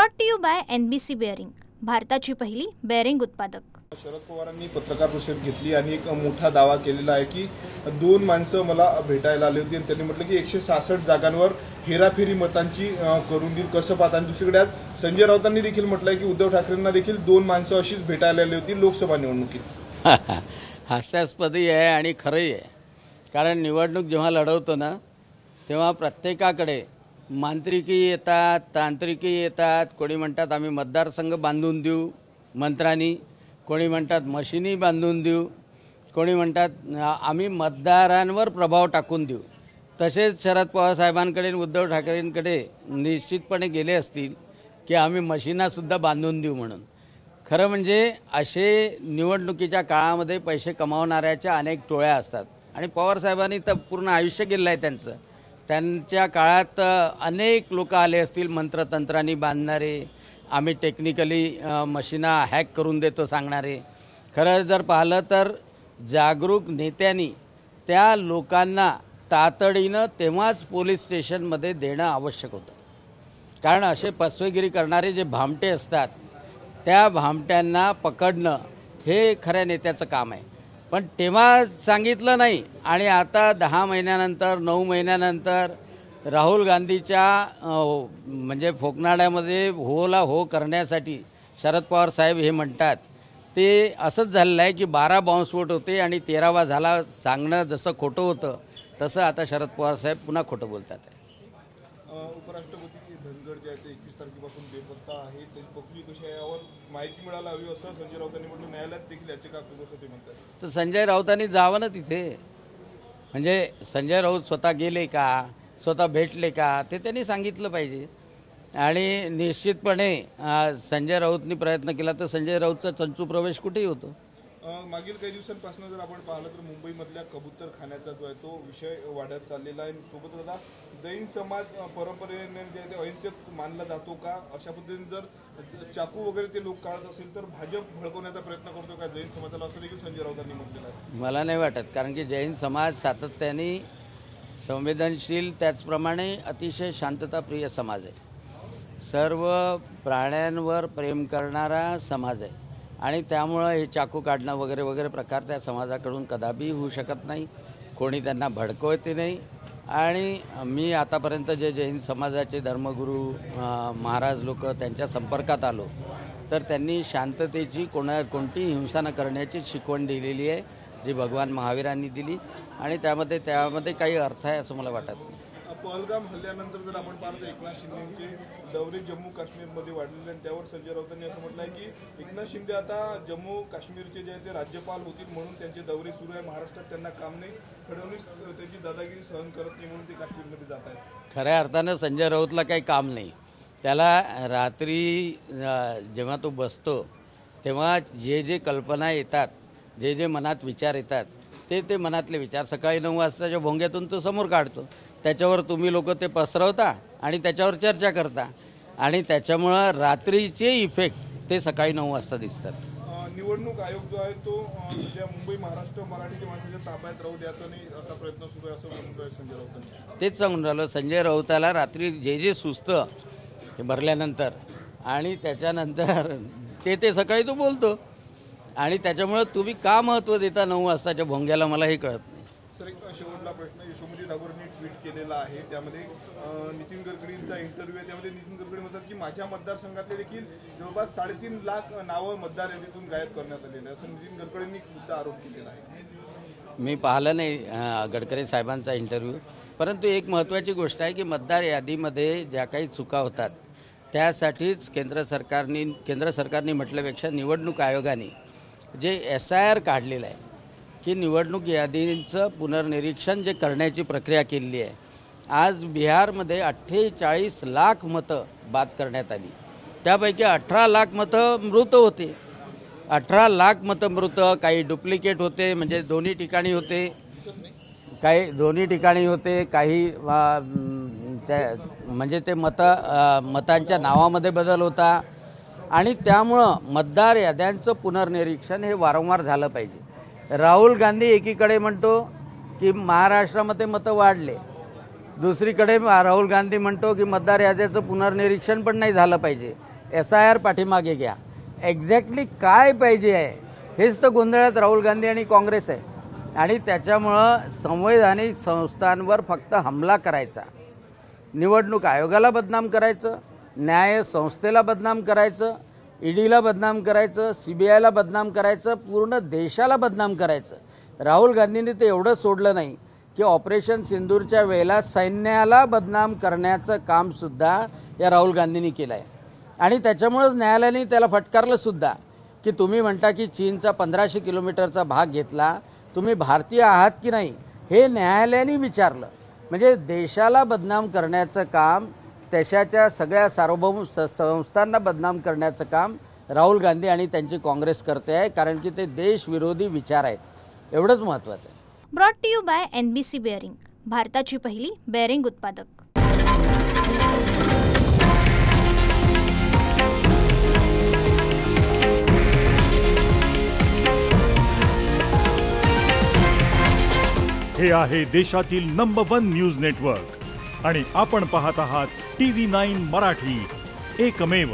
Brought to you by NBC bearing, भारताची पहिली bearing उत्पादक। शरद पवारांनी पत्रकार परिषद घेतली आणि एक मोठा दावा केलेला आहे की दोन माणसं मला भेटायला आली होती आणि त्यांनी म्हटलं की 166 जागांवर हेराफेरी मतांची करून देईल, कसं पाहता। आणि दुसरीकडे आज संजय राऊतांनी देखील म्हटलंय की उद्धव ठाकरेंना देखील दोन माणसं अशीच भेटायला आली होती लोकसभा निवडणुकीत। हास्यास्पदही आहे आणि खरंही आहे, कारण निवडणूक जेव्हा लढवतो ना तेव्हा प्रत्येकाकडे मांत्रिकी येतात, तांत्रिकी येतात। कोणी म्हणतात आम्ही मतदारसंघ बांधून देऊ मंत्रांनी, कोणी म्हणतात मशिनी बांधून देऊ, कोणी म्हणतात आम्ही मतदारांवर प्रभाव टाकून देऊ। तसेच शरद पवार साहेबांकडे उद्धव ठाकरेंकडे निश्चितपणे गेले असतील की आम्ही मशिनासुद्धा बांधून देऊ म्हणून। खरं म्हणजे असे निवडणुकीच्या काळामध्ये पैसे कमावणाऱ्याच्या अनेक टोळ्या असतात आणि पवार साहेबांनी तर पूर्ण आयुष्य गेलं आहे त्यांचं। त्यांच्या काळात अनेक लोक आले असतील मंत्रतंत्रांनी बांधणारे, आम्ही टेक्निकली मशिना हॅक करून देतो सांगणारे। खरं जर पाहिलं तर जागरूक नेत्यांनी त्या लोकांना तातडीनं तेव्हाच पोलीस स्टेशनमध्ये देणं आवश्यक होतं, कारण असे फसवेगिरी करणारे जे भामटे असतात त्या भामट्यांना पकडणं हे खऱ्या नेत्याचं काम आहे। पण तेव्हा सांगितलं नाही आणि आता 10 महिन्यानंतर 9 महिन्यानंतर राहुल गांधीच्या म्हणजे फोकनाड्यामध्ये होला हो करण्यासाठी शरद पवार साहेब हे म्हणतात ते असंच झालेलं आहे की 12 बॉम्बस्फोट होते आणि 13वा झाला। सांगणं जसं खोटं होतं तसं आता शरद पवार साहेब पुन्हा खोटं बोलतात आहे। उपराष्ट्रपती धनगड जे आहे ते 21 तारखेपासून बेपत्ता आहे, त्याची पकडली कशी आहे यावर माहिती मिळायला हवी असं संजय राऊतांनी म्हटलं। न्यायालयात देखील याचिका होते म्हणतात। तर संजय राऊतांनी जावं ना तिथे, म्हणजे संजय राऊत स्वतः गेले का, स्वतः भेटले का, ते त्यांनी सांगितलं पाहिजे। आणि निश्चितपणे संजय राऊतनी प्रयत्न केला तर संजय राऊतचा चंचू प्रवेश कुठेही होतो। मागील काही दिवसांपासून जर आपण पाहिलं तर मुंबईमधल्या कबूतर खाण्याचा जो आहे तो विषय वाढत चाललेला आहे। सोबतच आता जैन समाज परंपरेने जे आहे ते अहिंसक मानला जातो का, अशा पद्धतीने जर चाकू वगैरे ते लोक काढत असेल तर भाजप भडकवण्याचा प्रयत्न करतो का जैन समाजाला, असं देखील संजय राऊतांनी म्हटलेलं आहे। मला नाही वाटत, कारण की जैन समाज सातत्याने संवेदनशील त्याचप्रमाणे अतिशय शांतताप्रिय समाज आहे, सर्व प्राण्यांवर प्रेम करणारा समाज आहे आणि त्यामुळं हे चाकू काढणं वगैरे वगैरे प्रकार त्या समाजाकडून कदापि होऊ शकत नाही। कोणी त्यांना भडकवते नाही। आणि मी आतापर्यंत जे जैन समाजाचे धर्मगुरू महाराज लोक त्यांच्या संपर्कात आलो तर त्यांनी शांततेची कोणतीही हिंसा न करण्याची शिकवण दिलेली आहे, जी भगवान महावीरांनी दिली आणि त्यामध्ये काही अर्थ आहे असं मला वाटत नाही। पहलगाम हल्ल्यानंतर जर आपण पाहतो एकनाथ शिंदेचे दौरे जम्मू काश्मीरमध्ये वाढलेले आणि त्यावर संजय राऊतांनी असं म्हटलं आहे की एकनाथ शिंदे आता जम्मू काश्मीरचे जे आहे ते राज्यपाल होतील म्हणून त्यांचे दौरे सुरू आहे, महाराष्ट्रात त्यांना काम नाही, फडणवीस त्यांची दादागिरी सहन करत नाही म्हणून ते काश्मीरमध्ये जात आहेत। खऱ्या अर्थानं संजय राऊतला काही काम नाही, त्याला रात्री जेव्हा तो बसतो तेव्हा जे कल्पना येतात, जे मनात विचार येतात ते मनातले विचार सकाळी 9 वाजताच्या भोंग्यातून तो समोर काढतो। त्याच्यावर तुम्ही लोक ते पसरवता आणि त्याच्यावर चर्चा करता आणि त्याच्यामुळं रात्रीचे इफेक्ट ते सकाळी 9 वाजता दिसतात। निवडणूक आयोग जो आहे तो ज्या मुंबई महाराष्ट्र मराठीच्या माणसाच्या ताब्यात राहू द्यायचा नाही असा प्रयत्न सुरू आहे असं म्हणतोय संजय राऊतांनी। तेच सांगून राहिलो, संजय राऊताला रात्री जे सुचतं ते भरल्यानंतर आणि त्याच्यानंतर ते सकाळी तो बोलतो आणि त्याच्यामुळं तुम्ही का महत्त्व देता 9 वाजताच्या भोंग्याला मला हे कळत नाही। सर एक शेवटला प्रश्न, यशोमती ठाकूरनी ट्विट केलेला आहे, त्यामध्ये नितीन गडकरींचा इंटरव्ह्यू आहे, त्यामध्ये नितीन गडकरी म्हणतात की माझ्या मतदारसंघातले देखील जवळपास 3.5 लाख नावं मतदार यादीतून गायब करण्यात आलेले असं नितीन गडकरींनी सुद्धा आरोप केलेला आहे। मी पाहिलं नाही गडकरी साहेबांचा इंटरव्ह्यू, परंतु एक महत्त्वाची गोष्ट आहे की मतदार यादीमध्ये ज्या काही चुका होतात त्यासाठीच केंद्र सरकारने म्हटल्यापेक्षा निवडणूक आयोगाने जे SIR काढलेलं आहे की निवडणूक यादींचं पुनर्निरीक्षण जे करण्याची प्रक्रिया केलेली आहे। आज बिहारमध्ये 48 लाख मतं बाद करण्यात आली, त्यापैकी 18 लाख मतं मृत होते। 18 लाख मतं मृत, काही डुप्लिकेट होते म्हणजे दोन्ही ठिकाणी होते, काही म्हणजे ते मतांच्या नावामध्ये बदल होता आणि त्यामुळं मतदार याद्यांचं पुनर्निरीक्षण हे वारंवार झालं पाहिजे। राहुल गांधी एकीकडे म्हणतो की महाराष्ट्रामध्ये मतं वाढले, दुसरीकडे राहुल गांधी म्हणतो की मतदार याद्याचं पुनर्निरीक्षण पण नाही झालं पाहिजे। SIR पाठीमागे घ्या. एक्झॅक्टली काय पाहिजे आहे हेच तर गोंधळात राहुल गांधी आणि काँग्रेस आहे. आणि त्याच्यामुळं संवैधानिक संस्थांवर फक्त हमला करायचा, निवडणूक आयोगाला बदनाम करायचं, न्याय संस्थेला बदनाम करायचं, ईडीला बदनाम करायचं, CBIला बदनाम करायचं, पूर्ण देशाला बदनाम करायचं. राहुल गांधींनी ते एवढं सोडलं नाही की ऑपरेशन सिंदूरच्या वेळेला सैन्याला बदनाम करण्याचं कामसुद्धा या राहुल गांधींनी केलं आहे. आणि त्याच्यामुळंच न्यायालयाने त्याला फटकारलं सुद्धा की तुम्ही म्हणता की चीनचा 1500 किलोमीटरचा भाग घेतला, तुम्ही भारतीय आहात की नाही हे न्यायालयाने विचारलं. म्हणजे देशाला बदनाम करण्याचं काम, देशाच्या सगळ्या सार्वभौम संस्थांना बदनाम करण्याचं काम राहुल गांधी आणि त्यांची काँग्रेस करते आहे. कारण की ते देशविरोधी विचार आहेत. एवढंच महत्त्वाचं आहे. Brought to you by NBC bearing, भारताची पहिली बेअरिंग उत्पादक. हे आहे देशातील नंबर 1 न्यूज नेटवर्क आणि आपण पाहत आहात TV9 मराठी, एकमेव.